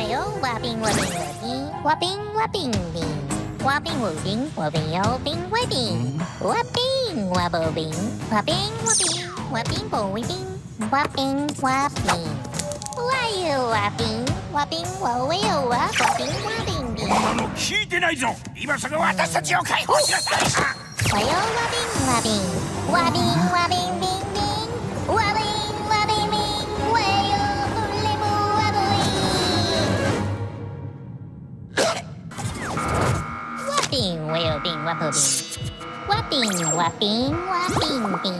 와요 와빙 와빙 와빙 와빙 와빙 빙 와빙 와빙 와빙요 빙 와빙 와빙 와보빙 와빙 와빙 와빙 보이빙 와빙 와빙 와요 와빙 와빙 와와요 와빙 와빙 빙 聞いてないぞ。今すぐ私たちを解放しなさい。 와요 와빙 와빙 와빙 와빙 빙빙 와빙 와빙 빙 와요 놀래무 와보빙 와빙 와요 빙 와보빙 와빙 와빙 와빙 빙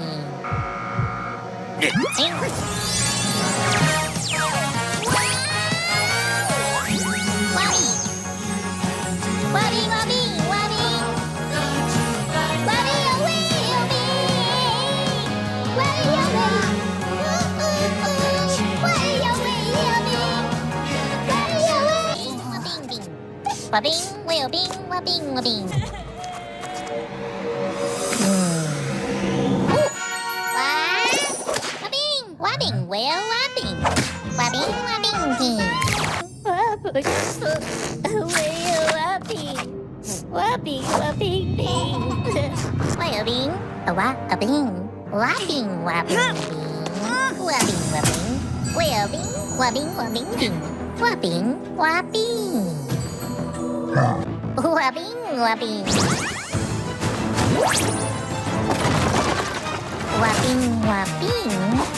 와빙 와빙 와빙 와비요 위요 빙 와요 와요 위요 빙 와요 빙 와빙 와요 빙 와빙 와빙 와빙 와빙 와요 와빙 와빙 와빙 빙 와보겠어 왜요 와빙 와빙 와빙 빙 와요빙 와빙 와빙 와빙 빙 와빙 와빙 와요빙 와빙 와빙 빙 와빙 와빙 와빙 와빙 와빙 와빙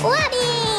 와빙